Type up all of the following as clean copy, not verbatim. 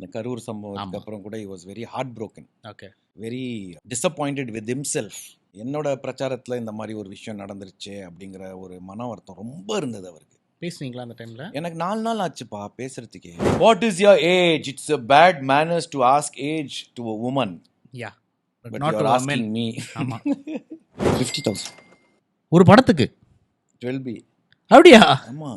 இந்த கரூர் சம்பவத்துக்கு ஆமா. அப்புறம் கூட he was very heartbroken, okay. very disappointed with himself. என்னோட பிரச்சாரத்துல இந்த மாதிரி ஒரு விஷயம் நடந்துருச்சு அப்படிங்கிற ஒரு மன வருத்தம் ரொம்ப இருந்தது அவருக்கு. பேசுனீங்களா அந்த டைம்ல? எனக்கு 4 நாள் ஆச்சுப்பா பேசுறதுக்கே. What is your age? It's a bad manners to ask age to a woman, yeah. But but not you are to a asking men. me. ஆமா. 50,000 ஒரு படத்துக்கு 12B. அப்படியா? ஆமா.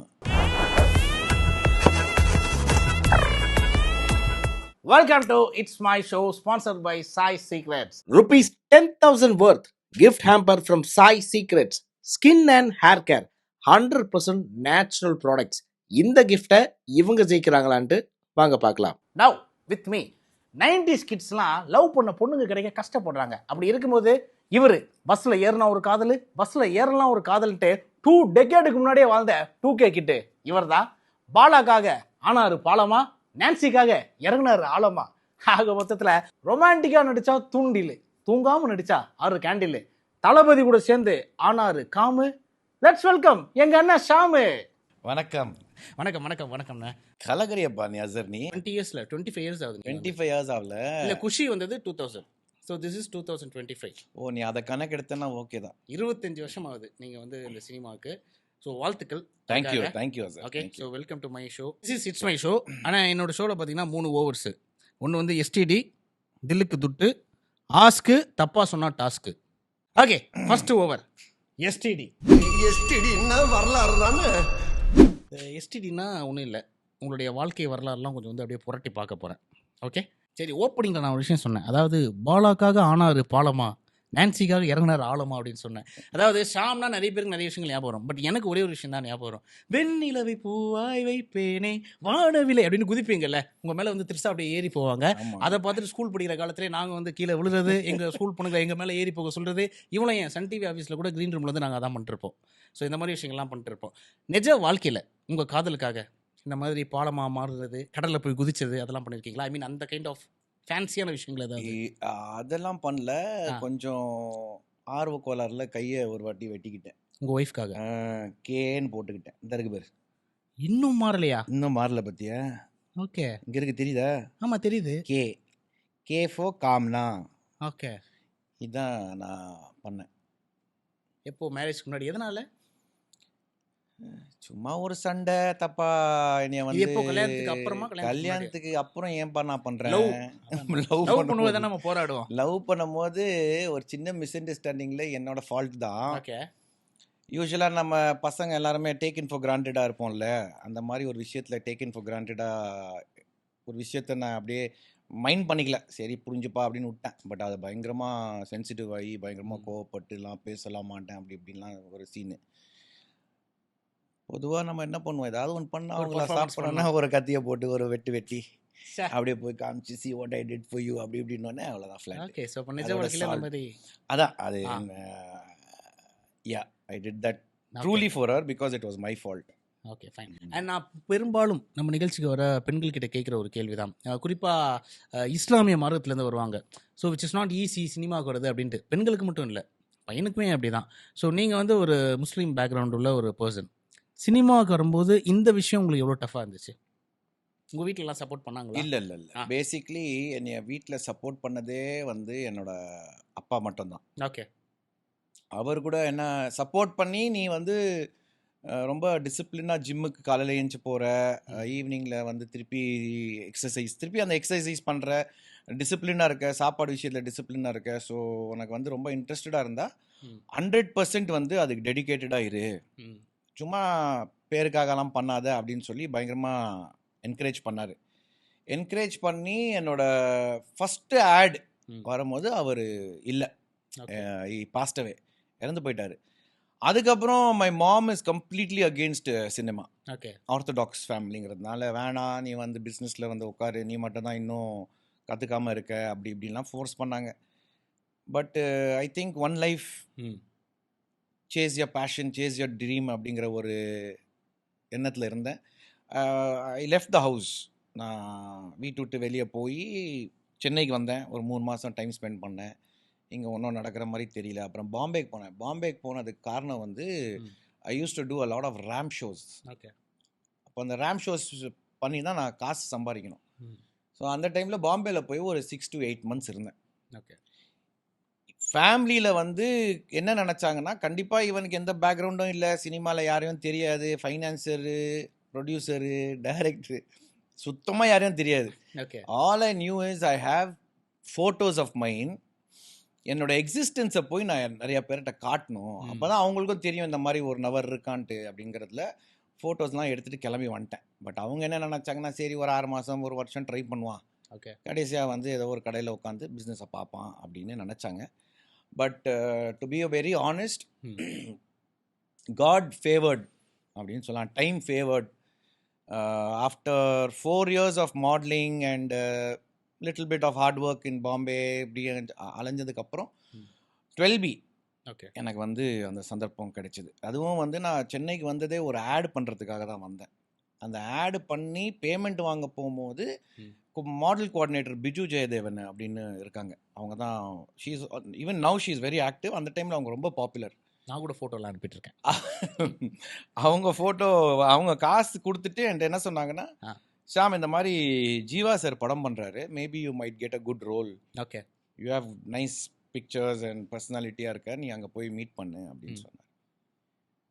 Welcome to It's My Show, sponsored by Sai Secrets. Rupees 10,000 worth gift hamper from Sai Secrets. Skin and hair care. 100% natural products. இந்த கிஃப்டை இவங்க ஜெயிக்கிறாங்களான்ட்டு வாங்க பார்க்கலாம். Now with me, 90s கிட்ஸ்லாம் லவ் பண்ண பொண்ணுங்க கிடைக்க கஷ்டப்படுறாங்க. அப்படி இருக்கும்போது இவர் பஸ்ஸில் ஏறினா ஒரு காதல், பஸ்ஸில் ஏறலாம் ஒரு காதல்ட்டு 2 டெக்கேடுக்கு முன்னாடியே வாழ்ந்த 2K கிட்டு இவர் தான். பாலாக்காக ஆனாரு பாலமா, நான்சிக்காக இறங்கினாரு ஆழமா. ஆக மொத்தத்தில் ரொமான்டிக்காக நடிச்சா தூண்டில், தூங்காமல் நடிச்சா 6 கேண்டில், தளபதி கூட சேர்ந்து ஆனாரு காமு. லெட்ஸ் வெல்கம் எங்க அண்ணன் ஷாமு. வணக்கம். வணக்கம் வணக்கம் வணக்கம்ண்ணா. கலகரியப்பா நீ அசர் நீ 20 இயர்ஸ்ல 25 இயர்ஸ் ஆகுது. 25 years ஆகல. இல்ல குஷி வந்தது 2000. So this is 2025. ஓ நீ அதை கணக்கு எடுத்தனா ஓகே தான். 25 வருஷம் ஆகுது நீங்க வந்து இந்த சினிமாவுக்கு. ஸோ வாழ்த்துக்கள். Thank you thank you Asr. Okay, so welcome to my show. This is it's my show. ஆனால் என்னோட ஷோவில் பார்த்தீங்கன்னா 3 ஓவர்ஸு. ஒன்று வந்து எஸ்டிடி, தில்லுக்கு துட்டு, ஆஸ்க்கு தப்பாக சொன்னால் டாஸ்க்கு. Okay, first over STD. எஸ்டிடின்னா வரலாறு தானே. எஸ்டிடினா ஒன்றும் இல்லை, உங்களுடைய வாழ்க்கை வரலாறுலாம் கொஞ்சம் வந்து அப்படியே புரட்டி பார்க்க போகிறேன். ஓகே, சரி. ஓப்பனிங்கில் நான் ஒரு விஷயம் சொன்னேன், அதாவது பாலாக்காக ஆனார் பாலமா, நான்சிக்காக இறங்கினார் ஆழமா அப்படின்னு சொன்னேன். அதாவது ஷாம்னா நிறைய பேருக்கு நிறைய விஷயங்கள் ஞாபகம் வரும். பட் எனக்கு ஒரே ஒரு விஷயம் தான் ஞாபகம் வரும். வெண்ணிலவை பூவாய் வைப்பேனே வானவிலை அப்படின்னு குதிப்பீங்கல்ல, உங்கள் மேலே வந்து திருசா அப்படியே ஏறி போவாங்க. அதை பார்த்துட்டு ஸ்கூல் படிக்கிற காலத்திலே நாங்கள் வந்து கீழே விழுறது, எங்கள் ஸ்கூல் பொண்ணுங்க எங்கள் மேலே ஏறி போக சொல்கிறது, இவ்வளோ ஏன் சன் டிவி ஆஃபீஸில் கூட க்ரீன் ரூமில் வந்து நாங்கள் அதான் பண்ணிட்டுருப்போம். ஸோ இந்த மாதிரி விஷயங்கள்லாம் பண்ணிட்டுருப்போம். நிஜ வாழ்க்கையில் உங்கள் காதலுக்காக இந்த மாதிரி பாலமாக மாறுறது, கடலில் போய் குதிச்சது, அதெல்லாம் பண்ணியிருக்கீங்களா? ஐ மீன் அந்த கைண்ட் ஆஃப் ஃபேன்சியான விஷயங்கள் ஏதாவது? அதெல்லாம் பண்ணல. கொஞ்சம் ஆர்வ கோளாறுல கையை ஒரு வாட்டி வெட்டிக்கிட்டேன். உங்கள் ஒய்ஃப்காக கேன்னு போட்டுக்கிட்டேன். இந்த இருக்கு பேர். இன்னும் மாறலையா? இன்னும் மாறல பத்தியா? ஓகே, இங்க இருக்கு தெரியுதா? ஆமாம் தெரியுது. கே ஃபோ காம்னா. ஓகே, இதான் நான் பண்ணேன். எப்போ மேரேஜ்க்கு முன்னாடி? எதனால? சும்மா ஒரு சண்டை தப்பா என்னைய வந்து. எப்போ கல்யாணத்துக்கு அப்புறமா? கல்யாணத்துக்கு அப்புறம் ஏன்பா நான் பண்றேன். லவ் பண்ணும்போது நம்ம போராடுவோம். லவ் பண்ணும்போது ஒரு சின்ன மிஸ் அண்டர்ஸ்டாண்டிங்ல என்னோட ஃபால்ட் தான். ஓகே. யூஸ்வலா நம்ம பசங்க எல்லாருமே டேக்கன் ஃபார் கிராண்டடா இருப்போம்ல, அந்த மாதிரி ஒரு விஷயத்துல டேக்கன் ஃபார் கிராண்டடா ஒரு விஷயத்த நான் அப்படியே மைண்ட் பண்ணிக்கல. சரி புரிஞ்சுப்பா அப்படின்னு விட்டேன். பட் அது பயங்கரமா சென்சிட்டிவ் ஆகி பயங்கரமா கோவப்பட்டுலாம் பேசலாம் மாட்டேன் அப்படி இப்படின்லாம் ஒரு சீனு. பொதுவா நம்ம என்ன பண்ணுவோம், ஏதாவது ஒன்று பண்ணா அவங்கள சாப்பிட்றோன்னா ஒரு கத்தியை போட்டு ஒரு வெட்டி அப்படியே போய் காமிச்சு see what I did for you அப்படி இப்படின்னு அவ்வளோதான் ஃபிளாட். ஓகே, ஸோ நிஜ வாழ்க்கையில அந்த மாதிரி அதான் அது yeah I did that truly for her because it was my fault. Okay, fine. And நான் பெரும்பாலும் நம்ம நிகழ்ச்சிக்கு வர பெண்கள்கிட்ட கேட்குற ஒரு கேள்வி தான், குறிப்பாக இஸ்லாமிய மார்க்கத்துலேருந்து வருவாங்க. So which is not easy சினிமாவுக்கு வருது அப்படின்ட்டு. பெண்களுக்கு மட்டும் இல்லை, பையனுக்குமே அப்படி தான். ஸோ நீங்கள் வந்து ஒரு முஸ்லீம் பேக்ரவுண்ட் உள்ள ஒரு பர்சன், சினிமாவுக்கு வரும்போது இந்த விஷயம் உங்களுக்கு எவ்வளோ டஃப்பாக இருந்துச்சு? உங்கள் வீட்டிலலாம் சப்போர்ட் பண்ணாங்களா? இல்லை பேசிக்லி என்னைய வீட்டில் சப்போர்ட் பண்ணதே வந்து என்னோட அப்பா மட்டும்தான். ஓகே. அவர் கூட என்ன சப்போர்ட் பண்ணி நீ வந்து ரொம்ப டிசிப்ளினாக ஜிம்முக்கு காலையில் எழுந்து போகிற, ஈவினிங்கில் வந்து திருப்பி அந்த எக்ஸசைஸ் பண்ணுற, டிசிப்ளினாக இருக்க, சாப்பாடு விஷயத்தில் டிசிப்ளினாக இருக்க. ஸோ உனக்கு வந்து ரொம்ப இன்ட்ரெஸ்டடாக இருந்தால் 100% வந்து அதுக்கு டெடிக்கேட்டடாக இரு, சும்மா பேருக்காகலாம் பண்ணாத அப்படின்னு சொல்லி பயங்கரமாக என்கரேஜ் பண்ணார். என்கரேஜ் பண்ணி என்னோட ஃபஸ்ட்டு ஆட் வரும்போது அவர் இல்லை, பாஸ்டவே இறந்து போயிட்டார். அதுக்கப்புறம் my mom is completely against cinema. Okay. Orthodox ஃபேமிலிங்கிறதுனால வேணாம் நீ வந்து பிஸ்னஸில் வந்து உட்காரு, நீ மட்டும் தான் இன்னும் கற்றுக்காமல் இருக்க அப்படி இப்படின்லாம் ஃபோர்ஸ் பண்ணாங்க. But I think one life, chase your passion, chase your dream அப்படிங்கிற ஒரு எண்ணத்தில் இருந்தேன். I left the house. நான் வீட்டு விட்டு வெளியே போய் சென்னைக்கு வந்தேன். ஒரு 3 மாதம் டைம் ஸ்பெண்ட் பண்ணேன். இங்கே ஒன்றும் நடக்கிற மாதிரி தெரியல. அப்புறம் பாம்பேக்கு போனேன். பாம்பேக்கு போனதுக்கு காரணம் வந்து I use to do a lot of ramp shows. Okay. அப்போ அந்த ரேம் ஷோஸ் பண்ணி தான் நான் காசு சம்பாதிக்கணும். ஸோ அந்த டைமில் பாம்பேயில் போய் ஒரு 6 to 8 months இருந்தேன். ஓகே. ஃபேமிலியில் வந்து என்ன நினச்சாங்கன்னா, கண்டிப்பாக இவனுக்கு எந்த பேக்ரவுண்டும் இல்லை, சினிமாவில் யாரையும் தெரியாது, ஃபைனான்சரு, ப்ரொடியூசரு, டைரக்டரு, சுத்தமாக யாரையும் தெரியாது. Okay. All I knew is I have photos of mine. என்னோட எக்ஸிஸ்டன்ஸை போய் நான் நிறைய பேர்கிட்ட காட்டணும், அப்போ தான் அவங்களுக்கும் தெரியும் இந்த மாதிரி ஒரு நபர் இருக்கான்ட்டு. அப்படிங்கிறதுல ஃபோட்டோஸ்லாம் எடுத்துகிட்டு கிளம்பி வந்துட்டேன். பட் அவங்க என்ன நினச்சாங்கன்னா, சரி ஒரு 6 மாதம் 1 வருஷம் ட்ரை பண்ணுவான், ஓகே. கடைசியாக வந்து ஏதோ ஒரு கடையில் உட்காந்து பிஸ்னஸை பார்ப்பான் அப்படின்னு நினச்சாங்க. But to be a very honest, God favoured அப்படின்னு சொல்லலாம், time favoured. After 4 years of modelling and little bit of hard work in Bombay இப்படி அலைஞ்சதுக்கப்புறம் 12B ஓகே. எனக்கு வந்து அந்த சந்தர்ப்பம் கிடைச்சிது. அதுவும் வந்து நான் சென்னைக்கு வந்ததே ஒரு ஆட் பண்ணுறதுக்காக தான் வந்தேன். அந்த ஆடு பண்ணி பேமெண்ட் வாங்க போகும்போது மாடல் கோஆர்டினேட்டர் பிஜு ஜெயதேவன் அப்படின்னு இருக்காங்க. அவங்க தான் she's even now she is very active. அந்த டைமில் அவங்க ரொம்ப பாப்புலர். நான் கூட ஃபோட்டோலாம் அனுப்பிட்டுருக்கேன். அவங்க ஃபோட்டோ அவங்க காசு கொடுத்துட்டு என்கிட்ட என்ன சொன்னாங்கன்னா, ஷாம் இந்த மாதிரி ஜீவா சார் படம் பண்ணுறாரு, maybe you might get a good role, okay. You have nice pictures and பர்சனாலிட்டியாக இருக்க, நீ அங்கே போய் மீட் பண்ணு அப்படின்னு சொன்னார்.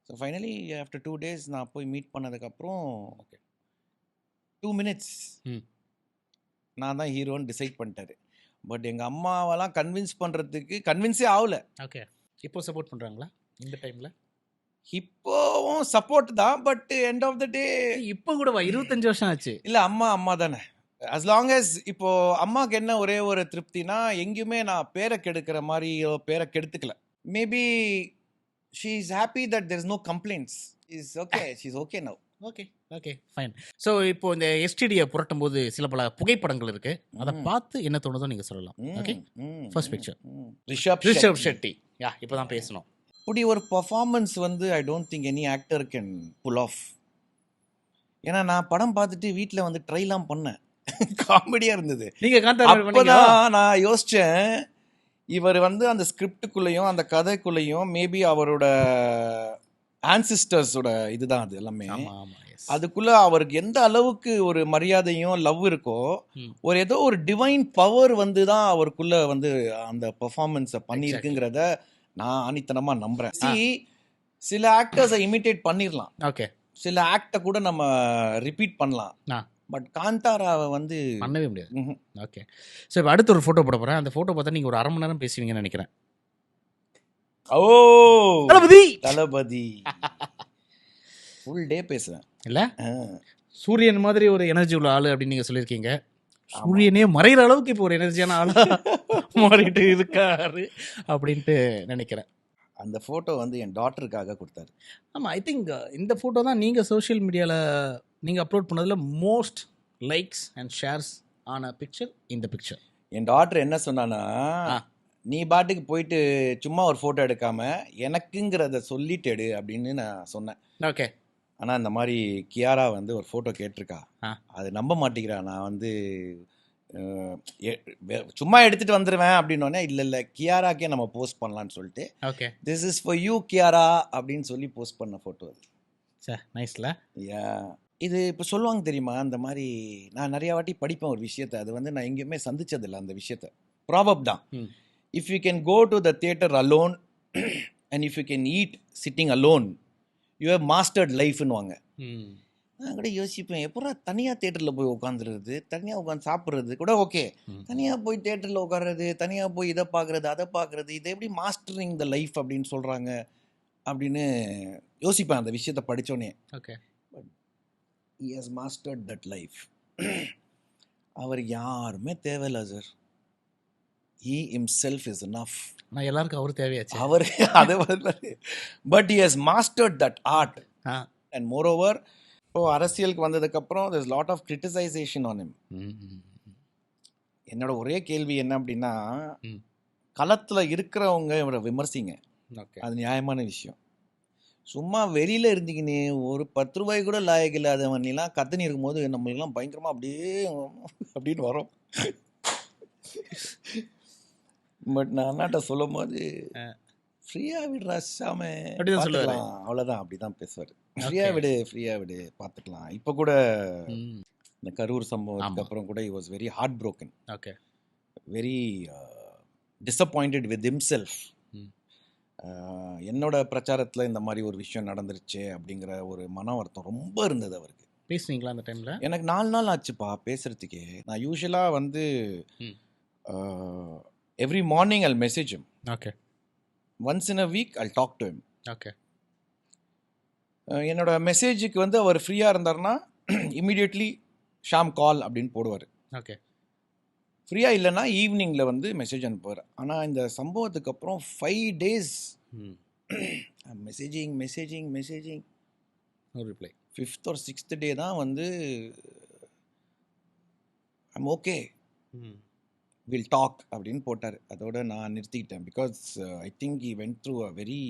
ஸோ ஃபைனலி ஆஃப்டர் 2 days நான் போய் மீட் பண்ணதுக்கப்புறம் ஓகே 2 minutes நான் தான் ஹீரோன்னு டிசைட் பண்ணிட்டாரு. பட் எங்கள் அம்மாவெல்லாம் கன்வின்ஸே ஆகல. ஓகே. இப்போ சப்போர்ட் பண்ணுறாங்களா இந்த டைமில்? இப்போவும் சப்போர்ட் தான், பட் எண்ட் ஆஃப் த டே இப்போ கூட 25 வருஷம் ஆச்சு. இல்லை, அம்மா தானே. as long as இப்போ அம்மாவுக்கு என்ன ஒரே ஒரு திருப்தினா, எங்கேயுமே நான் பேரை கெடுக்கிற மாதிரி பேரை கெடுத்துக்கல. Maybe she is happy that there is no complaints. is okay, she's okay now. Okay okay fine. So இப்போ இந்த எஸ்டிடியை புரட்டும் போது சில பல புகைப்படங்கள் இருக்கு, அதை பார்த்து என்ன தோணுதோ நீங்கள் சொல்லலாம். Okay. First picture Rishab Shetty. Yeah, இப்போ தான் பேசணும். இப்படி ஒரு பர்ஃபார்மன்ஸ் வந்து I don't think any actor can pull off. ஏன்னா நான் படம் பார்த்துட்டு வீட்டில் வந்து ட்ரைலாம் பண்ணேன், காமெடியாக இருந்தது. நீங்கள் காந்தாரா அப்போதான் நான் யோசித்தேன், இவர் வந்து அந்த ஸ்கிரிப்டுக்குள்ளேயும் அந்த கதைக்குள்ளேயும் மேபி அவரோட ஆன்சிஸ்டர்ஸோட இதுதான் அது எல்லாமே. அதுக்குள்ள அவருக்கு எந்த அளவுக்கு ஒரு மரியாதையும் லவ் இருக்கோ, ஒரு ஏதோ ஒரு டிவைன் பவர் வந்து தான் அவருக்குள்ள வந்து அந்த பெர்ஃபார்மன்ஸை பண்ணியிருக்குங்கிறத நான் ஆணித்தனமா நம்புறேன். சில ஆக்டர்ஸை இமிட்டேட் பண்ணிடலாம், ஓகே, சில ஆக்டை கூட நம்ம ரிப்பீட் பண்ணலாம், பட் காந்தாராவை வந்து பண்ணவே முடியாது. ஓகே. ஸோ இப்போ அடுத்து ஒரு ஃபோட்டோ போட போகிறேன். அந்த ஃபோட்டோ பார்த்தா நீங்கள் ஒரு 1/2 மணி நேரம் பேசுவீங்கன்னு நினைக்கிறேன். ஓ தளபதி ஃபுல் டே பேசுவேன் இல்லை? சூரியன் மாதிரி ஒரு எனர்ஜி உள்ள ஆள் அப்படின்னு நீங்கள் சொல்லியிருக்கீங்க. சூரியனே மறைகிற அளவுக்கு இப்போ ஒரு எனர்ஜியான ஆளாக மாறிட்டு இருக்காரு அப்படின்ட்டு நினைக்கிறேன். அந்த ஃபோட்டோ வந்து என் டாட்டருக்காக கொடுத்தாரு. ஆமாம், ஐ திங்க் இந்த ஃபோட்டோ தான் நீங்கள் சோஷியல் மீடியாவில் நீங்கள் அப்லோட் பண்ணதில் மோஸ்ட் லைக்ஸ் அண்ட் ஷேர்ஸ் ஆன பிக்சர் இந்த பிக்சர். என் டாட்டர் என்ன சொன்னான்னா, நீ பாட்டுக்கு போயிட்டு சும்மா ஒரு ஃபோட்டோ எடுக்காம எனக்குங்கிறத சொல்லிட்டு எடு அப்படின்னு நான் சொன்னேன். ஓகே. ஆனால் இந்த மாதிரி கியாரா வந்து ஒரு ஃபோட்டோ கேட்டிருக்கா, அது நம்ப மாட்டேங்கிறா. நான் வந்து சும்மா எடுத்துகிட்டு வந்துடுவேன் அப்படின்னோடனே, இல்லை கியாராக்கே நம்ம போஸ்ட் பண்ணலான்னு சொல்லிட்டு, okay, this is for you Kiara அப்படின்னு சொல்லி போஸ்ட் பண்ண ஃபோட்டோ அது. சார் நைஸ்ல. யா, இது இப்போ சொல்லுவாங்க தெரியுமா, அந்த மாதிரி நான் நிறையா வாட்டி படிப்பேன் ஒரு விஷயத்தை, அது வந்து நான் எங்கேயுமே சந்திச்சதில்லை அந்த விஷயத்தை. ப்ராபப் தான். If you can go to the theatre alone and if you can eat sitting alone, you have mastered லைஃப்னுவாங்க. நான் கூட யோசிப்பேன், எப்போ தனியாக தேட்டரில் போய் உட்காந்துருது, தனியாக உட்காந்து சாப்பிட்றது கூட ஓகே, தனியாக போய் தேட்டரில் உட்கார்றது, தனியாக போய் இதை பார்க்குறது அதை பார்க்குறது, இதை எப்படி மாஸ்டரிங் த லைஃப் அப்படின்னு சொல்கிறாங்க அப்படின்னு யோசிப்பேன் அந்த விஷயத்தை படித்தோன்னே. Okay. But he has mastered that life. அவர் யாருமே தேவையில்லை sir, he himself is enough. நான் எல்லாருக்கும் அவர் தேவையாச்சு, அவர் அது but he has mastered that art. And moreover, இப்போ அரசியலுக்கு வந்ததுக்கப்புறம் there's lot of criticization on him. என்னோட ஒரே கேள்வி என்ன அப்படின்னா, களத்தில் இருக்கிறவங்க இவரை விமர்சிங்க, அது நியாயமான விஷயம். சும்மா வெளியில் இருந்தீங்கன்னு ஒரு 10 ரூபாய் கூட லாயக்கு இல்லாதவன்லாம் கத்தனி இருக்கும்போது நம்மளுக்கெல்லாம் பயங்கரமாக அப்படியே அப்படின்னு வரும். பட் நான் அண்ணாட்ட சொல்லும் போது ஃப்ரீயாக விடுறா சாமி அவ்வளோதான், அப்படி தான் பேசுவார். ஃப்ரீயாக விடு பார்த்துக்கலாம். இப்போ கூட இந்த கரூர் சம்பவத்துக்கு ஆமா. அப்புறம் கூட he was very heartbroken, okay. very disappointed with himself. ம். என்னோட பிரச்சாரத்தில் இந்த மாதிரி ஒரு விஷயம் நடந்துருச்சு அப்படிங்கிற ஒரு மன வருத்தம் ரொம்ப இருந்தது அவருக்கு. பேசுனீங்களா அந்த டைம்ல? எனக்கு 4 நாள் ஆச்சுப்பா பேசுறதுக்கே. நான் யூஸ்வலாக வந்து ம். Every morning I'll message him. Okay. Once in a week I'll talk to him. Okay. என்னோட மெசேஜுக்கு வந்து அவர் ஃப்ரீயாக இருந்தார்னா இமீடியட்லி ஷாம் கால் அப்படின்னு போடுவார். ஓகே. ஃப்ரீயாக இல்லைன்னா ஈவினிங்கில் வந்து மெசேஜ் அனுப்புவார். ஆனால் இந்த சம்பவத்துக்கு அப்புறம் 5 days ம். Messaging no reply. 5th or 6th day தான் வந்து ஐம் ஓகே ம். வில் டாக் அப்படின்னு போட்டார். அதோட நான் நிறுத்திக்கிட்டேன். Because I think he went through a very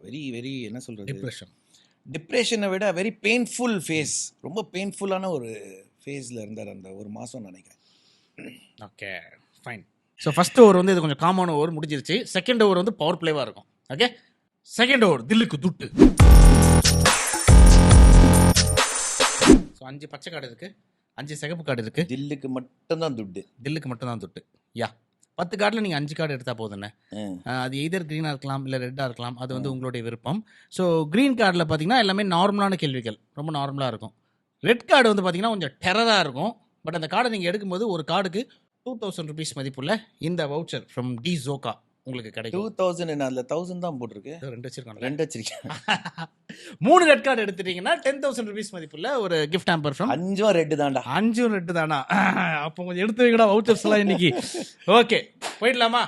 very என்ன சொல்கிறது, டிப்ரெஷன். டிப்ரெஷனை விட வெரி பெயின்ஃபுல் ஃபேஸ், ரொம்ப பெயின்ஃபுல்லான ஒரு ஃபேஸில் இருந்தார் அந்த ஒரு மாதம் நினைக்கிறேன். Okay, fine. So first over வந்து இது கொஞ்சம் காமான ஓவர் முடிஞ்சிருச்சு. செகண்ட் ஓவர் வந்து பவர் பிளேவாக இருக்கும். ஓகே, செகண்ட் ஓவர் தில்லுக்கு துட்டு. ஸோ 5 பச்சை கார்டு இருக்கு, 5 சிகப்பு கார்டு இருக்கு. தில்லுக்கு மட்டும்தான் துட்டு. தில்லுக்கு மட்டும்தான் துட்டு. யா, 10 கார்டில் நீங்கள் 5 கார்டு எடுத்தால் போதுண்ணே. அது எய்தர் க்ரீனாக இருக்கலாம் இல்லை ரெட்டாக இருக்கலாம், அது வந்து உங்களுடைய விருப்பம். ஸோ க்ரீன் கார்டில் பார்த்தீங்கன்னா எல்லாமே நார்மலான கேள்விகள், ரொம்ப நார்மலாக இருக்கும். ரெட் கார்டு வந்து பார்த்தீங்கன்னா கொஞ்சம் டெரராக இருக்கும். பட் அந்த கார்டை நீங்கள் எடுக்கும்போது ஒரு கார்டுக்கு 2000 rupees மதிப்புள்ள இந்த வவுச்சர் ஃப்ரம் டி ஜோகா உங்களுக்கு கிடைக்கும். 2000 என்ன அதில் 1000 தான் போட்டிருக்கு. 2 வச்சிருக்காங்க. 2 வச்சிருக்கேன். 3 ரெட் கார்டு எடுத்துட்டீங்கன்னா 10,000 rupees மதிப்புள்ள ஒரு கிஃப்ட் ஹேம்பர் ஃப்ரம் 5 ரெட்டு தான்டா. 5 ரெட்டு தானா? அப்போ கொஞ்சம் எடுத்து வைக்கடா வவுச்சர்ஸ் எல்லாம் இன்னைக்கு. ஓகே, போயிடலாமா?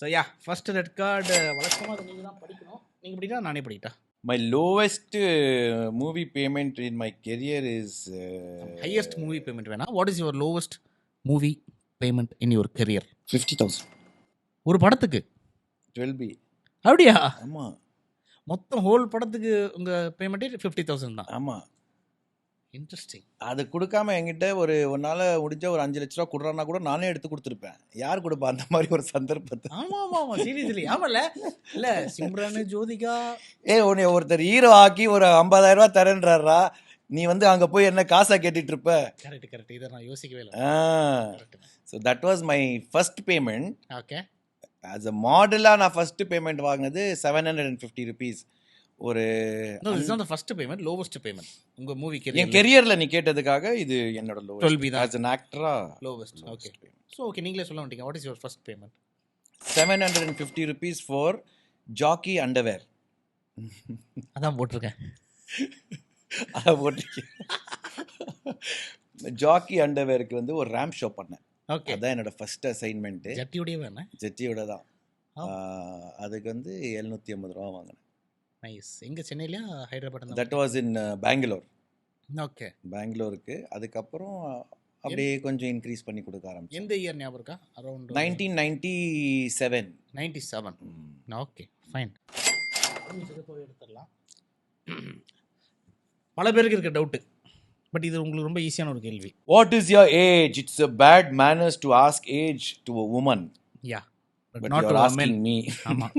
So yeah, first red card வழக்கமாக நீங்கள் தான் படிக்கணும். நீங்கள் படிக்கிட்டா நானே படிக்கிட்டா? My lowest movie payment in my career is highest movie payment வேணா. What is your lowest movie payment in your career? 50,000. ஒரு படத்துக்கு 12B. அப்படியா? ஆமாம். மொத்தம் ஹோல் படத்துக்கு உங்கள் பேமெண்ட்டே 50,000 தான். ஆமாம். இன்ட்ரெஸ்டிங். அது கொடுக்காம என்கிட்ட ஒரு நாள் முடிஞ்ச ஒரு 5 லட்ச ரூபா கொடுறான்னா கூட நானே எடுத்து கொடுத்துருப்பேன். யார் கொடுப்பா அந்த மாதிரி ஒரு சந்தர்ப்பத்தை? ஆமாம் ஆமாம் ஆமாம், சீரியஸ்லி. ஆமாம்ல, இல்லை சிம்ரன் ஜோதிகா உன்னை ஒருத்தர் ஹீரோ ஆக்கி ஒரு 50,000 ரூபா தரேன்றாரா, நீ வந்து அங்கே போய் என்ன காசா கேட்டுட்டு இருப்ப? கரெக்ட் கரெக்ட், இதை நான் யோசிக்கவே இல்லை. So that was my first payment. Okay. As a மாடலாக நான் ஃபர்ஸ்ட் பேமெண்ட் வாங்கினது 750 rupees. ஒரு ஃபர்ஸ்ட் பேமெண்ட், லோவஸ்ட் பேமெண்ட் உங்கள் மூவி என் கெரியர். கெரியரில் நீ கேட்டதுக்காக இது என்னோட 12B தான். ஆஸ் அன் ஆக்டரா லோவஸ்ட். ஓகே. ஸோ ஓகே, நீங்களே சொல்ல மாட்டீங்க. What is your first payment? 750 rupees for Jockey underwear. அதான் போட்டிருக்கேன். அதை போட்டிருக்கேன். ஜாக்கி அண்டர்வேருக்கு வந்து ஒரு ரேம்ப் ஷோ பண்ணேன். ஓகே. அதான் என்னோட ஃபர்ஸ்ட் அசைன்மெண்ட்டு. ஜட்டியோடய வேணேன். ஜெட்டியோட தான். அதுக்கு வந்து 750 ரூபா வாங்கினேன். நைஸ். எங்கே, சென்னையிலையா Hyderabad? That was in Bangalore. Okay. பெங்களூருக்கு அதுக்கப்புறம் அப்படியே கொஞ்சம் இன்க்ரீஸ் பண்ணி கொடுக்க ஆரம்பிச்சேன். எந்த இயர் ஞாபகம் இருக்கா? அரௌண்ட் 1997. 97. Okay, fine. எடுத்துடலாம். பல பேருக்கு இருக்க டவுட்டு, பட் இது உங்களுக்கு ரொம்ப ஈஸியான ஒரு கேள்வி. What is your age? It's a bad manners to ask age to a woman. Yeah, But not you're to a asking man. me. ஆமாம்.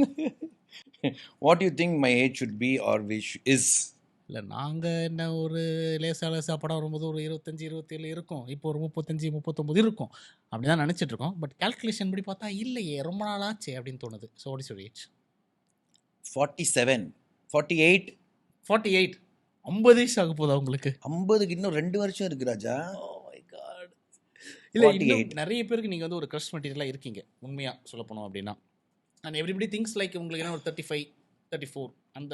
What do you think my age should be or is? இல்லை, நாங்கள் என்ன ஒரு லேசா படம் வரும்போது ஒரு 25 27 இருக்கும். இப்போ ஒரு 35 39 இருக்கும். அப்படி தான் நினச்சிட்டு இருக்கோம். பட் கால்குலேஷன் படி பார்த்தா இல்லையே, ரொம்ப நாள் ஆச்சு அப்படின்னு தோணுது. So what is your age? 47, 48. 48. 50 வயசு ஆக போதா உங்களுக்கு? 50க்கு இன்னும் 2 வருஷம் இருக்கு ராஜா. இல்லை, 48. நிறைய பேருக்கு நீங்கள் வந்து ஒரு க்ரஷ் மெட்டீரியலாக இருக்கீங்க, உண்மையாக சொல்ல போனோம் அப்படின்னா. அண்ட் எவ்ரிபடி திங்ஸ் லைக் உங்களுக்கு என்ன ஒரு 35 34 அந்த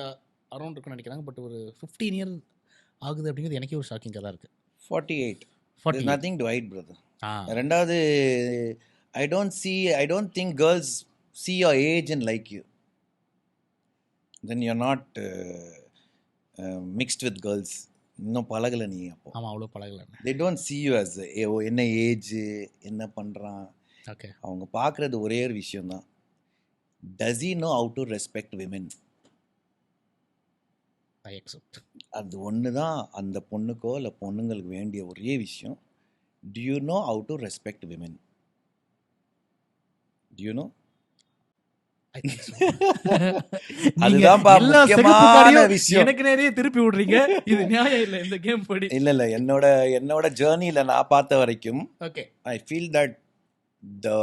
அரௌண்ட் இருக்குன்னு நினைக்கிறாங்க. பட் ஒரு 15 இயர் ஆகுது அப்படிங்கிறது எனக்கே ஒரு ஷாக்கிங்காக தான் இருக்குது. 48. There's nothing to hide, brother. ரெண்டாவது, I don't think girls see your age and like you. Then you're not mixed with girls. இன்னும் பழகலை நீ. அப்போ ஆமாம், அவ்வளோ பழகலை. they don't see you as என்ன ஏஜ், என்ன பண்ணுறான். ஓகே. அவங்க பார்க்குறது ஒரே ஒரு விஷயம்தான், does he know how to respect women? I accept. அது ஒன்று தான் அந்த பொண்ணுக்கோ இல்லை பொண்ணுங்களுக்கு வேண்டிய ஒரே விஷயம். do you know how to respect women? do you know? I think so. நீங்க அதுதான்ப்பா எல்லா சிகப்பு முக்கியமான கார்டையும் விஷயம். எனக்கு நேரே திருப்பி விடுறீங்க. இது நியாயம் இல்ல இந்த கேம் படி. இல்ல என்னோட ஜேர்னில நான் பார்த்த வரைக்கும் okay. I feel that the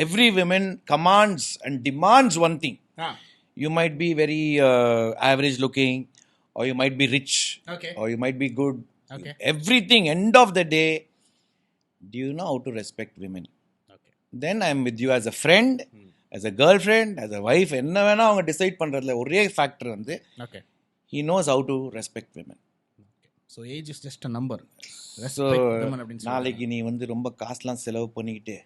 every woman commands and demands one thing. You might be very average looking, or you might be rich, okay. or you might be good. Okay. Everything, end of the day, do you know how to respect women? Okay. Then I am with you as a friend, as a girlfriend, as a wife. என்ன வேணா அவங்க decide பண்றதுல ஒரே factor வந்து okay. he knows how to respect women. So age is just a number. So Respect women அப்படின்னு சொல்றாங்க. நாளைக்கு நீ வந்து ரொம்ப காசுலாம் செலவு பண்ணிக்கிட்டு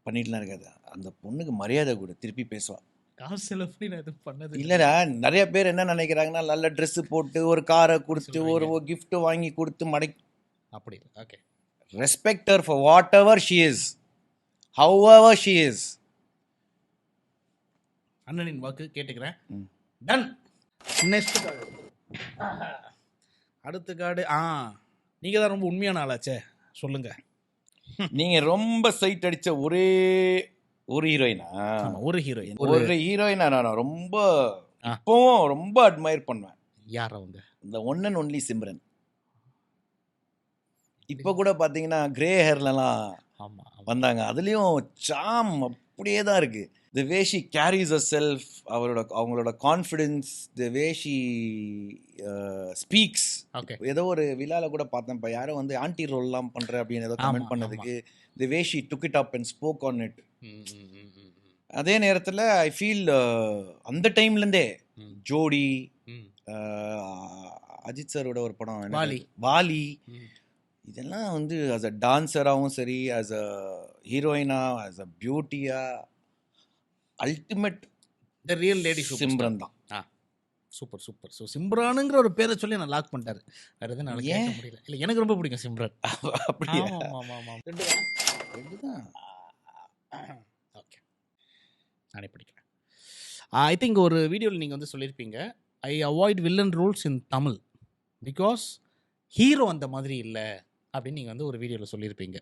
பண்ணிட்டுலாம் இருக்காது. அந்த பொண்ணுக்கு மரியாதை கொடு, திருப்பி பேசுவா. காசு செலவு பண்ணி நான் எதுவும் பண்ணது இல்ல. இல்லடா, நிறைய பேர் என்ன நினைக்கிறாங்கன்னா, நல்ல ட்ரெஸ் போட்டு ஒரு காரை கொடுத்து ஒரு கிஃப்ட் வாங்கி கொடுத்து மடக்கி. அப்படி இல்ல. Okay. Respect her for whatever she is, however she is. அண்ணனின் வாக்கு கேட்டுக்கிறேன். டன். Next card. அடுத்த கார்டு. நீங்க தான் ரொம்ப உண்மையான ஆளாச்சே, சொல்லுங்க. நீங்க ரொம்ப சைட் அடிச்ச ஒரே ஒரு ஹீரோயினா? ஒரு ஹீரோயின். ஒரு ஹீரோயினா நான் ரொம்ப இப்பவும் ரொம்ப அட்மையர் பண்ணுவேன். யார் அவங்க? இந்த ஒன் அண்ட் ஒன்லி சிம்ரன். இப்போ கூட பார்த்தீங்கன்னா கிரே ஹேர்லலாம் வந்தாங்க. அதுலேயும் சாம் அப்படியே தான் இருக்குது. The way she carries a self, அவங்களோட confidence, the way she speaks. ஏதோ ஒரு விழாவில் கூட பார்த்தேன், இப்போ யாரோ வந்து ஆன்டி ரோல்லாம் பண்ணுற அப்படின்னு ஏதோ கமெண்ட் பண்ணதுக்கு the way she took it up and spoke on it. அதே நேரத்தில் ஐ ஃபீல் அந்த டைம்லேருந்தே ஜோடி, அஜித் சாரோட ஒரு படம் வாலி, இதெல்லாம் வந்து ஆஸ் அ டான்ஸராகவும் சரி, ஆஸ் அ ஹீரோயினா, ஆஸ் அ பியூட்டியா, ultimate the real lady Simran தான். Super super. ஸோ சிம்ரானுங்கிற ஒரு பேரை சொல்லி நான் லாக் பண்ணிட்டாரு. வேற எதுவும் நான் கேட்க முடியல. இல்லை, எனக்கு ரொம்ப பிடிக்கும் சிம்ரன். அப்படியா? ரெண்டு தான். ஓகே, நானே படிக்கிறேன். ஐ திங்க் ஒரு வீடியோவில் நீங்கள் வந்து சொல்லியிருப்பீங்க, I avoid villain roles in Tamil because hero அந்த மாதிரி இல்லை அப்படின்னு நீங்கள் வந்து ஒரு வீடியோவில் சொல்லியிருப்பீங்க.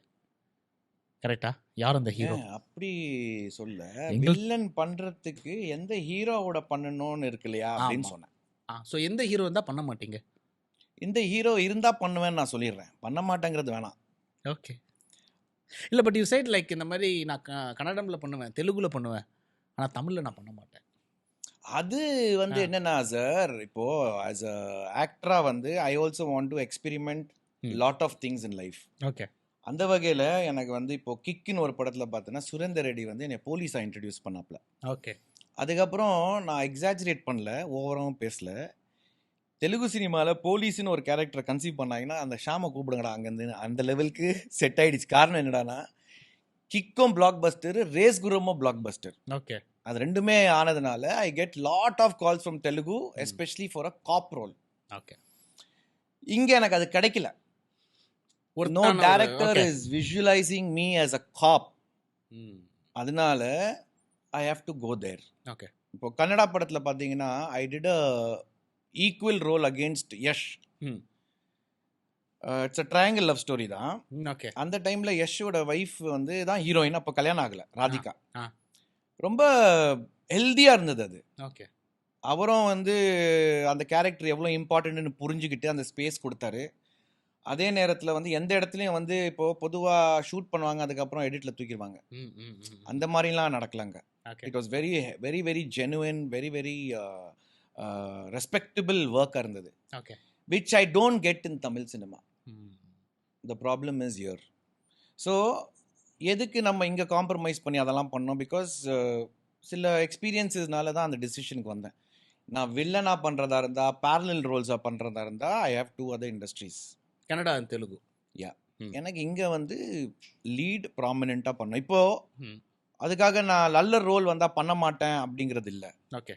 கரெக்டா? யார் அந்த ஹீரோ? அப்படி சொல்ல, வில்லன் பண்றதுக்கு எந்த ஹீரோவோட பண்ணணும்னு இருக்கு இல்லையா அப்படின்னு சொன்னேன். ஸோ எந்த ஹீரோ இருந்தால் பண்ண மாட்டீங்க? இந்த ஹீரோ இருந்தால் பண்ணுவேன்னு நான் சொல்லிடுறேன், பண்ண மாட்டேங்கிறது வேணாம். ஓகே. இல்லை, பட் யூ சைட் லைக் இந்த மாதிரி நான் கன்னடமில் பண்ணுவேன், தெலுங்குல பண்ணுவேன், ஆனால் தமிழில் நான் பண்ண மாட்டேன். அது வந்து என்னன்னா சார், இப்போ ஆஸ் அ ஆக்டரா வந்து I also want to experiment lot of things in life. Okay. அந்த வகையில் எனக்கு வந்து இப்போ கிக்குன்னு ஒரு படத்தில் பார்த்தோன்னா சுரேந்தர் ரெட்டி வந்து என்னை போலீஸாக இன்ட்ரடியூஸ் பண்ணாப்ல. ஓகே. அதுக்கப்புறம் நான் எக்ஸாஜரேட் பண்ணல, ஓவராகவும் பேசல. தெலுங்கு சினிமாவில் போலீஸ்னு ஒரு கேரக்டரை கன்சீவ் பண்ணாங்கன்னா அந்த ஷாமை கூப்பிடுங்கடா அங்கேருந்து, அந்த லெவலுக்கு செட் ஆகிடுச்சு. காரணம் என்னடானா, கிக்கும் பிளாக் பஸ்டர், ரேஸ் குரமும் பிளாக் பஸ்டர். ஓகே. அது ரெண்டுமே ஆனதுனால I get lot of calls from Telugu, especially for a cop role. Okay. இங்கே எனக்கு அது கிடைக்கல. No director is visualizing me as a cop. அதனால I have to go there. Okay. இப்போ கன்னடா படத்தில் பார்த்தீங்கன்னா I did a equal role against Yash. It's a triangle love story தான். Okay. அந்த டைமில் யஷோட ஒய்ஃப் வந்து தான் ஹீரோயின். அப்போ கல்யாணம் ஆகலை, ராதிகா. ரொம்ப ஹெல்தியாக இருந்தது அது. ஓகே. அவரும் வந்து அந்த கேரக்டர் எவ்வளோ இம்பார்ட்டன்ட்னு புரிஞ்சுக்கிட்டு அந்த ஸ்பேஸ் கொடுத்தாரு. அதே நேரத்தில் வந்து எந்த இடத்துலையும் வந்து இப்போது பொதுவாக ஷூட் பண்ணுவாங்க, அதுக்கப்புறம் எடிட்டில் தூக்கிடுவாங்க, அந்த மாதிரிலாம் நடக்கலாங்க. It was very very very genuine, very very respectable ஒர்க்காக இருந்தது. Okay. Which I don't get in Tamil cinema. The problem is here. So எதுக்கு நம்ம இங்கே காம்ப்ரமைஸ் பண்ணி அதெல்லாம் பண்ணோம்? பிகாஸ் சில எக்ஸ்பீரியன்ஸஸ்னால தான் அந்த டிசிஷனுக்கு வந்தேன். நான் வில்லனாக பண்ணுறதா இருந்தால், பேரலல் ரோல்ஸாக பண்ணுறதா இருந்தால், I have 2 other industries, Kannada and Telugu. எனக்கு இங்கே வந்து லீட் ப்ராமினெண்ட்டாக பண்ணோம். இப்போது அதுக்காக நான் நல்ல ரோல் வந்தால் பண்ண மாட்டேன் அப்படிங்கிறது இல்லை. ஓகே.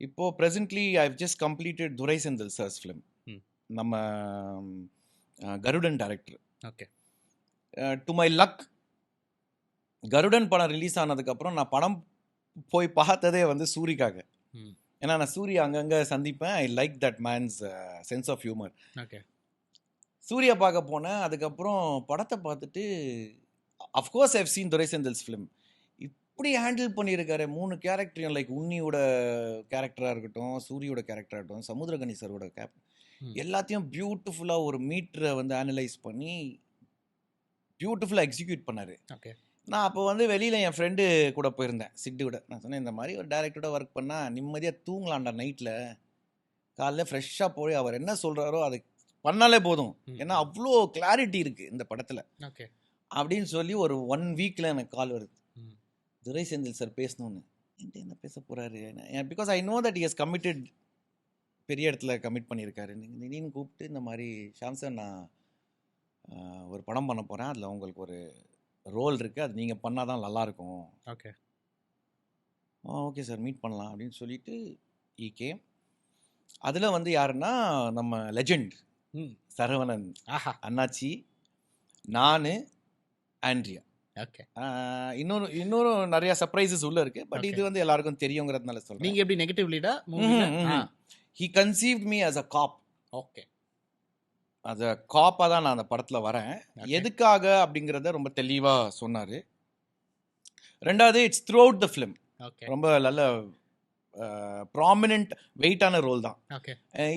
இப்போது presently I have just completed Durai Senthil sir's film, நம்ம Garudan director. Okay. To my luck, Garudan படம் ரிலீஸ் ஆனதுக்கப்புறம் நான் படம் போய் பார்த்ததே வந்து சூரிக்காக. ஏன்னா நான் சூர்யா அங்கங்கே சந்திப்பேன். I like that man's sense of humour. Okay. Surya பார்க்க போனேன். அதுக்கப்புறம் படத்தை பார்த்துட்டு, of course I've seen Durai Senthil's film. அப்படி ஹேண்டில் பண்ணியிருக்காரு 3 கேரக்டரையும். லைக் உன்னியோட கேரக்டராக இருக்கட்டும், சூரியோட கேரக்டராக இருக்கட்டும், சமுத்திரகனி சரோட எல்லாத்தையும் பியூட்டிஃபுல்லாக ஒரு மீட்டரை வந்து அனலைஸ் பண்ணி பியூட்டிஃபுல்லாக எக்ஸிக்யூட் பண்ணாரு. ஓகே. நான் அப்போ வந்து வெளியில் என் ஃப்ரெண்டு கூட போயிருந்தேன், சிட்டுவோட. நான் சொன்னேன், இந்த மாதிரி ஒரு டேரக்டரோட ஒர்க் பண்ணால் நிம்மதியாக தூங்கலாம்டா நைட்டில். காலைல ஃப்ரெஷ்ஷாக போய் அவர் என்ன சொல்கிறாரோ அதை பண்ணாலே போதும், ஏன்னா அவ்வளோ கிளாரிட்டி இருக்குது இந்த படத்தில் ஓகே அப்படின்னு சொல்லி ஒரு 1 வீக்கில் எனக்கு கால் வருது, துரை செந்தில் சார் பேசணும்னு. என்ன பேச போகிறாரு? Because I know that he has committed, பெரிய இடத்துல கமிட் பண்ணியிருக்காரு. நீங்கள் திடீர்னு கூப்பிட்டு இந்த மாதிரி ஷாம் சார் நான் ஒரு படம் பண்ண போகிறேன், அதில் உங்களுக்கு ஒரு ரோல் இருக்குது, அது நீங்கள் பண்ணால் தான் நல்லாயிருக்கும். ஓகே ஓகே சார் மீட் பண்ணலாம் அப்படின்னு சொல்லிட்டு கேம். அதில் வந்து யாருன்னா நம்ம லெஜெண்ட் சரவணன், அண்ணாச்சி, நான், ஆண்ட்ரியா. ஓகே. இன்னொரு நிறைய சர்ப்ரைசஸ் உள்ள இருக்கு. பட் இது வந்து எல்லாருக்கும் தெரியுங்கிறதுனால சொல்றேன். நீங்க எப்படி நெகட்டிவ் லீடா? He conceived me as a cop. Okay. as a காப்பா தான் நான் அந்த படத்துல வரேன். எதுக்காக அப்படிங்கறத ரொம்ப தெளிவா சொன்னாரு. ரெண்டாவது it's through out the film ரொம்ப நல்ல ப்ராமினென்ட் வெயிட்டான ரோல் தான்.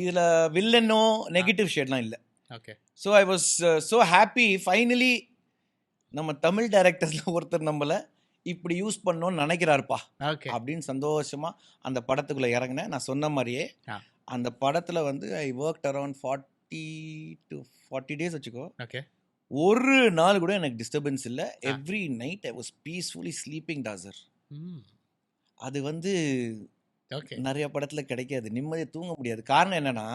இதுல வில்லனோ நெகட்டிவ் ஷேட்லாம் இல்லை. So I was so happy. Finally நம்ம தமிழ் டைரக்டர்ஸ்ல ஒருத்தர் நம்மள இப்படி யூஸ் பண்ணணும்னு நினைக்கிறாருப்பா அப்படின்னு சந்தோஷமா அந்த படத்துக்குள்ள இறங்கினேன். நான் சொன்ன மாதிரியே அந்த படத்துல வந்து ஐ ஒர்க்ட் அரௌண்ட் 40 to 40 days வச்சுக்கோ. ஒரு நாள் கூட எனக்கு டிஸ்டர்பன்ஸ் இல்லை. Every night I was peacefully sleeping டாசர். அது வந்து நிறைய படத்துல கிடைக்காது, நிம்மதியை தூங்க முடியாது. காரணம் என்னன்னா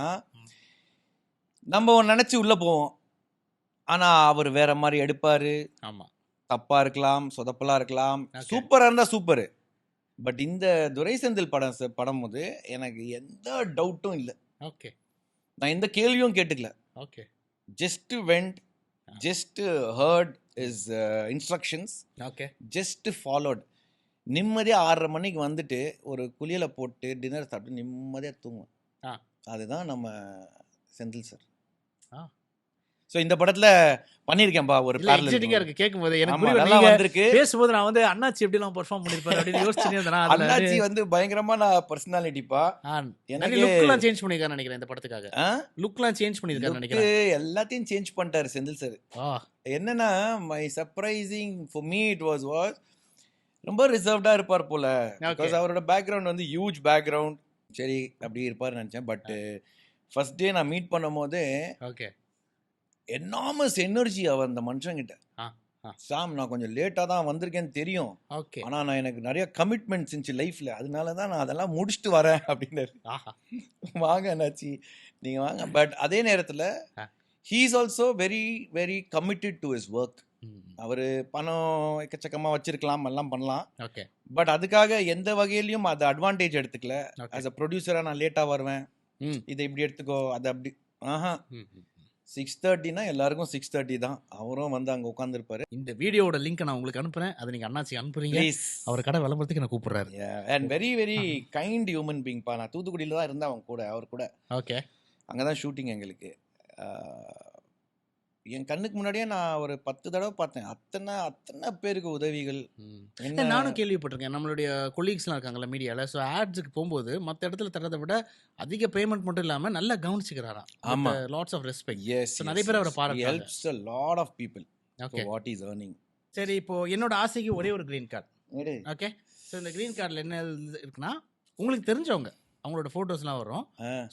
நம்ம நினைச்சு உள்ள போவோம், ஆனா அவர் வேற மாதிரி எடுப்பாரு. தப்பா இருக்கலாம், சொதப்பலா இருக்கலாம், சூப்பரா இருந்தா சூப்பரு. பட் இந்த துரை செந்தில் படம் போது எனக்கு எந்த டவுட்டும் இல்லை. நான் எந்த கேள்வியும் கேட்டுக்கல. Just went, just heard his instructions, just followed. நிம்மதியாக 6:30 மணிக்கு வந்துட்டு ஒரு குளியலை போட்டு டின்னர் சாப்பிட்டு நிம்மதியாக தூங்குவேன். அதுதான் நம்ம செந்தில் சார். ஸோ இந்த படத்துல பண்ணியிருக்கேன்பா ஒரு கேட்கும்போது எனக்கு பேசும்போது நான் வந்து அண்ணாச்சி எப்படிலாம் பெர்ஃபார்ம் பண்ணிருப்பாரு அப்படின்னு யோசிச்சுனே. அண்ணாச்சி வந்து பயங்கரமான பர்சனாலிட்டிப்பா. எனக்கு லுக்லாம் சேஞ்ச் பண்ணிருக்காரு நினைக்கிறேன் இந்த படத்துக்காக. லுக்லாம் சேஞ்ச் பண்ணிருக்காரு நினைக்கிறேன். எல்லாத்தையும் சேஞ்ச் பண்ணிட்டாரு செந்தில் சார். என்னன்னா my surprising for me it was ரொம்ப ரிசர்வ்டா இருப்பார் போல. பிகாஸ் அவரோட பேக்ரவுண்ட் வந்து ஹியூஜ் பேக்ரவுண்ட். சரி அப்படி இருப்பாருன்னு நினைச்சேன். பட் ஃபர்ஸ்ட் டே நான் மீட் பண்ணும் போது என்னாமஸ் எனர்ஜி அவர் அந்த மனுஷங்கிட்ட. சாம் நான் கொஞ்சம் லேட்டாக தான் வந்திருக்கேன்னு தெரியும், ஆனால் நான் எனக்கு நிறைய கமிட்மெண்ட்ஸ் இருந்துச்சு லைஃப்பில், அதனால தான் நான் அதெல்லாம் முடிச்சுட்டு வரேன் அப்படின்னாரு. வாங்க என்னாச்சு நீங்கள் வாங்க. பட் அதே நேரத்தில் he is also very very committed to his work. அவர் பணம் எக்கச்சக்கமாக வச்சிருக்கலாம், எல்லாம் பண்ணலாம். பட் அதுக்காக எந்த வகையிலையும் அது அட்வான்டேஜ் எடுத்துக்கல. ஆஸ் அ ப்ரொடியூசராக நான் லேட்டாக வருவேன், இதை இப்படி எடுத்துக்கோ, அது அப்படி 6:30னா எல்லாருக்கும் 6:30 தான். அவரும் வந்து அங்கே உட்காந்துருப்பாரு. இந்த வீடியோட லிங்க் நான் உங்களுக்கு அனுப்புறேன், அதை நீங்கள் அண்ணாச்சி அனுப்புறீங்க. அவர் கடை விளம்பரத்துக்கு என்ன கூப்பிடுறாரு. And very very kind human பீங்ப்பா. நான் தூத்துக்குடியில் தான் இருந்தேன் அவங்க கூட, அவர் கூட. அங்கே தான் ஷூட்டிங் எங்களுக்கு. என் கண்ணுக்கு முன்னாடியே நான் ஒரு 10 தடவை பார்த்தேன். அத்தனை பேருக்கு உதவிகள். நானும் கேள்விப்பட்டிருக்கேன், நம்மளுடைய கொலீக்ஸ்லாம் இருக்காங்கல்ல மீடியாவில். ஸோ ஆட்ஸுக்கு போகும்போது மற்ற இடத்துல தரதை விட அதிக பேமெண்ட் மட்டும் இல்லாமல் நல்லா கவனிச்சுக்கிறாராம். ஆமாம், லாட்ஸ் ஆஃப் ரெஸ்பெக்ட். நிறைய பேர் அவரை பாருங்க. Helps a lot of people for what he is earning. சரி, இப்போ என்னோட ஆசைக்கு ஒரே ஒரு கிரீன் கார்டு. ஓகே. ஸோ இந்த கிரீன் கார்டில் என்ன இருக்குன்னா, உங்களுக்கு தெரிஞ்சவங்க அவங்களோட ஃபோட்டோஸ்லாம் வரும்.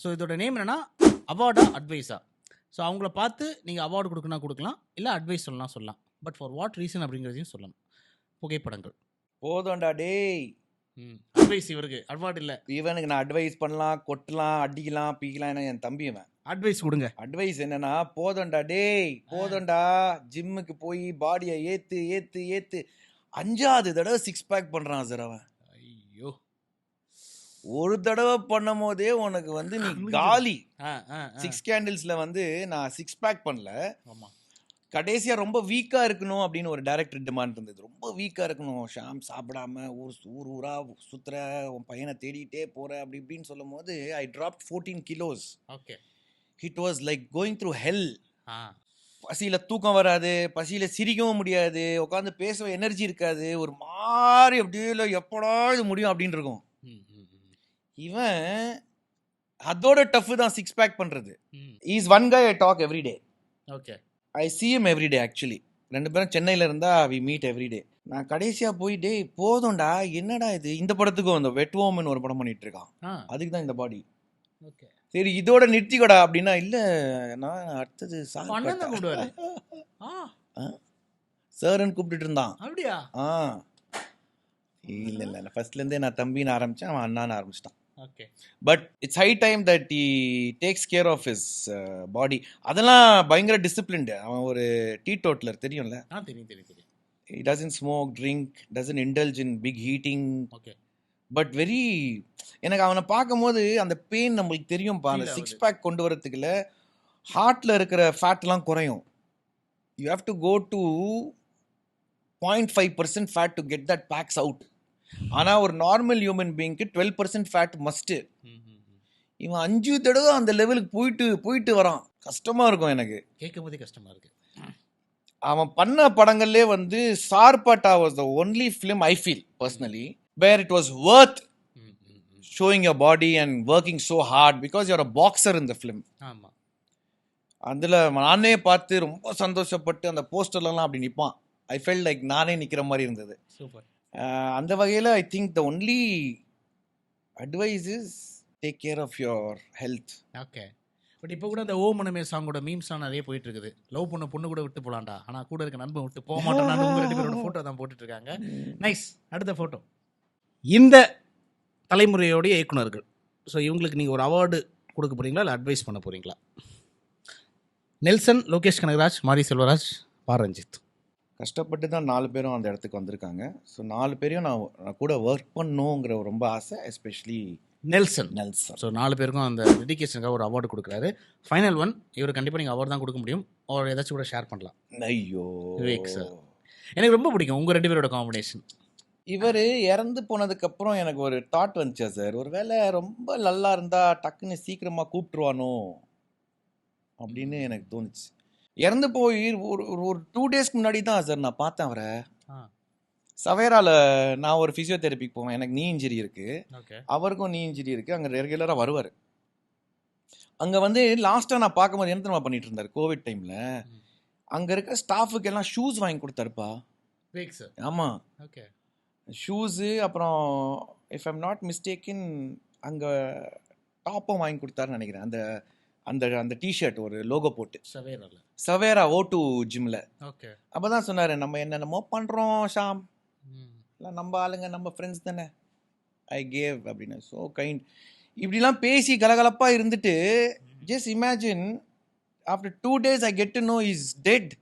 ஸோ இதோட நேம் என்னன்னா அவார்டா அட்வைஸா. ஸோ அவங்கள பார்த்து நீங்கள் அவார்டு கொடுக்கணும் கொடுக்கலாம், இல்லை அட்வைஸ் சொல்லலாம். பட் ஃபார் வாட் ரீசன் அப்படிங்கிறதையும் சொல்லணும். புகைப்படங்கள் போதும்டா டேய். அட்வைஸ் இவருக்கு, அவார்டு இல்லை. இவனுக்கு நான் அட்வைஸ் பண்ணலாம், கொட்டலாம், அடிக்கலாம், பீக்கலாம். என் தம்பி இவன். அட்வைஸ் கொடுங்க. அட்வைஸ் என்னன்னா, போதும்டா டேய், போதும்டா. ஜிம்முக்கு போய் பாடியை ஏத்து ஏத்து ஏத்து 5வது தடவை 6 பேக் பண்றான் சார் அவன். ஐயோ, ஒரு தடவை பண்ணும் போதே உனக்கு வந்து நீ காலி. 6 கேண்டில்ஸ்ல வந்து நான் 6 பேக் பண்ணல. கடைசியா ரொம்ப வீக்கா இருக்கணும் அப்படின்னு ஒரு டைரக்டர் டிமாண்ட் இருந்தது. ரொம்ப வீக்கா இருக்கணும் ஷாம், சாப்பிடாம ஊரா சுத்துற, உன் பையனை தேடிட்டே போற அப்படி இப்படின்னு சொல்லும் போது I dropped 14 kilos. It was like going through hell. பசியில தூக்கம் வராது, பசியில சிரிக்கவும் முடியாது, உட்காந்து பேச எனர்ஜி இருக்காது, ஒரு மாதிரி அப்படியே இல்லை எப்படா இது முடியும் அப்படின்னு இருக்கும். இவன் அதோட டஃப் தான் 6 பேக் பண்றது. Is one guy I talk every day. Okay. I see him every day actually. 2 பேரும் சென்னையில இருந்தா வி மீட் எவ்ரி டே. நான் கடைசியா போய் டேய் போதும்டா என்னடா இது, இந்த படத்துக்கும் அந்த வெட் வோமன் ஒரு படம் பண்ணிட்டு இருக்கான், அதுக்கு தான் இந்த பாடி. ஓகே. சரி இதோட நிறுத்திக்கோடா அப்படின்னா இல்ல நான் அடுத்தது அண்ணன் தான் கூப்பிடுவாரு. சார்ன்னு கூப்பிட்டுட்டு இருந்தான். அப்படியா? இல்ல இல்ல ஃபர்ஸ்ட்ல இருந்தே நான் தம்பின்னு ஆரம்பிச்சேன், அவன் அண்ணான்னு ஆரம்பிச்சிட்டான். Okay. But it's high time that he takes care of his body. அதெல்லாம் பயங்கர டிசிப்ளின்டு. அவன் ஒரு டீடோட்டலர் தெரியும்ல. தெரியும் தெரியும் தெரியும். He doesn't smoke, drink, doesn't indulge in big heating. Okay. But very எனக்கு அவனை பார்க்கும்போது அந்த பெயின் நம்மளுக்கு தெரியும்ப்பா. அந்த 6 பேக் கொண்டு வரதுக்குள்ள ஹார்ட்ல இருக்கிற ஃபேட்லாம் குறையும். You have to go to 0.5% fat to get that packs out. ஆனால் ஒரு நார்மல் ஹியூமன் பீயிங்க்கு 12% ஃபேட் மஸ்ட்டு. இவன் 5 தடவை அந்த லெவலுக்கு போயிட்டு வரான். கஷ்டமாக இருக்கும் எனக்கு கேட்கும் போதே கஷ்டமாக இருக்கு. அவன் பண்ண படங்கள்லே வந்து Sarpatta was the only film I feel personally where it was worth showing your body and working so hard because you are a boxer in the film. ஆமாம். அதில் நானே பார்த்து ரொம்ப சந்தோஷப்பட்டு அந்த போஸ்டர்லாம் அப்படி நிற்பான். ஐ ஃபெல் லைக் நானே நிற்கிற மாதிரி இருந்தது. சூப்பர். அந்த வகையில் I think the only advice is take care of your health. Okay. But இப்போ கூட அந்த ஓ மனமே சாங்கோட மீம்ஸ்லாம் நிறைய போயிட்டு இருக்குது. லவ் பண்ண பொண்ணு கூட விட்டு போலாம்டா, ஆனால் கூட இருக்க நண்பன் விட்டு போக மாட்டேன். உங்க 2 பேரோட ஃபோட்டோ தான் போட்டுட்டு இருக்காங்க. நைஸ். அடுத்த ஃபோட்டோ இந்த தலைமுறையோடைய இயக்குனர்கள். ஸோ இவங்களுக்கு நீங்கள் ஒரு அவார்டு கொடுக்க போகிறீங்களா இல்லை அட்வைஸ் பண்ண போகிறீங்களா? நெல்சன், லோகேஷ் கனகராஜ், மாரி செல்வராஜ், ரஞ்சித். கஷ்டப்பட்டு தான் 4 பேரும் அந்த இடத்துக்கு வந்திருக்காங்க. ஸோ 4 பேரையும் நான் கூட ஒர்க் பண்ணணுங்கிற ரொம்ப ஆசை, எஸ்பெஷலி நெல்சன். ஸோ 4 பேருக்கும் அந்த டெடிகேஷனுக்காக ஒரு அவார்டு கொடுக்குறாரு. ஃபைனல் ஒன் இவர் கண்டிப்பாக நீங்கள் அவார்டு தான் கொடுக்க முடியும். அவர் ஏதாச்சும் கூட ஷேர் பண்ணலாம். ஐயோ விவேக் சார் எனக்கு ரொம்ப பிடிக்கும் உங்கள் 2 பேரோட காம்பினேஷன். இவர் இறந்து போனதுக்கப்புறம் எனக்கு ஒரு தாட் வந்துச்சா சார், ஒரு வேளை ரொம்ப நல்லா இருந்தால் டக்குன்னு சீக்கிரமாக கூப்பிட்டுருவானோ அப்படின்னு எனக்கு தோணுச்சு. இறந்து போய் ஒரு 2 டேஸ்க்கு முன்னாடி தான் சார் நான் பார்த்தேன் அவரை. சவேராவில் நான் ஒரு ஃபிசியோதெரபிக்கு போவேன், எனக்கு நீ இன்ஜுரி இருக்குது, அவருக்கும் நீ இன்ஜுரி இருக்குது. அங்கே ரெகுலராக வருவார். அங்கே வந்து லாஸ்ட்டாக நான் பார்க்கும்போது என்ன தெரியுமா பண்ணிட்டு இருந்தார், கோவிட் டைமில் அங்கே இருக்க ஸ்டாஃபுக்கு எல்லாம் ஷூஸ் வாங்கி கொடுத்தாருப்பா. ஆமாம், ஓகே. ஷூஸு, அப்புறம் இஃப் ஐம் நாட் மிஸ்டேக்கின் அங்கே டாப்பும் வாங்கி கொடுத்தாருன்னு நினைக்கிறேன். அந்த அந்த அந்த டிஷர்ட் ஒரு லோகோ போட்டு சவேரா O2 ஜிம்மில். ஓகே. அப்போ தான் சொன்னார், நம்ம என்னென்னமோ பண்ணுறோம் ஷாம், இல்லை நம்ம ஆளுங்க நம்ம ஃப்ரெண்ட்ஸ் தானே, ஐ கேவ் அப்படின்னு. ஸோ கைண்ட் இப்படிலாம் பேசி கலகலப்பாக இருந்துட்டு just imagine after 2 days I get to know is dead.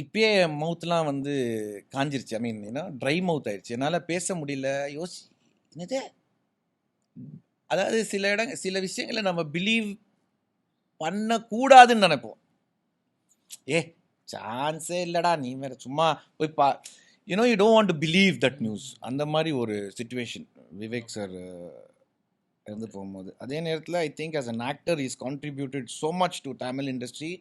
இப்பயே மவுத்லாம் வந்து காஞ்சிருச்சு, ஐ மீன் ஏன்னா ட்ரை மவுத் ஆயிடுச்சு, என்னால் பேச முடியல. என்னது, அதாவது சில விஷயங்களை நம்ம பிலீவ் பண்ணக்கூடாதுன்னு நினைப்போம். சான்ஸே இல்லைடா நீ வேற சும்மா போய் you don't want to believe that news. அந்த மாதிரி ஒரு சிச்சுவேஷன் விவேக் சார் இருந்து போகும்போது. அதே நேரத்தில் I think as an actor is contributed so much to Tamil industry.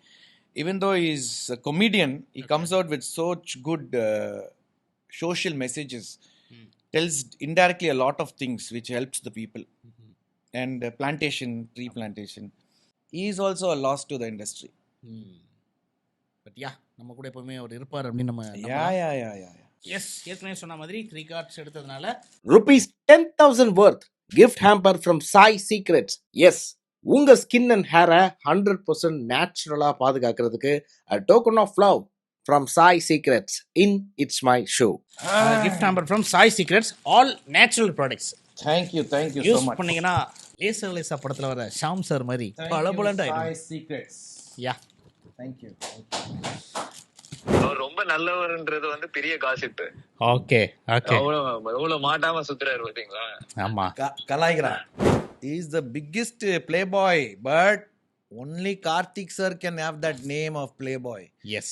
Even though he is a comedian, he comes out with such good social messages, tells indirectly a lot of things which helps the people. And tree plantation. He is also a loss to the industry. But yeah, நம்ம கூட எப்பவுமே அவர் இருப்பார் அப்படின்னு நம்ம S ஏற்கனவே சொன்ன மாதிரி 3 cards எடுத்ததுனால ₹10,000 worth gift hamper from Sai Secrets. Yes, உங்க ஸ்கின் அண்ட் ஹேரை 100% நேச்சுரலா பாதுகாக்கிறதுக்கு a token of love from Sai Secrets in It's My Show. gift hamper from Sai Secrets, all natural products. Thank you so much. Use பண்ணீங்கன்னா லேசா படத்துல வர Sham sir மாதிரி பளபளன்னு ஆயிடும். Sai Secrets. Yeah. Thank you. அவர் ரொம்ப நல்லவர்ன்றது வந்து பெரிய காசிப். ஓகே. எவ்வளவு மாட்டாம சுத்துறாரு பாத்தீங்களா? ஆமா, கலாய்கிறான். He is the biggest playboy, but only Karthik sir can have that name of playboy. Yes.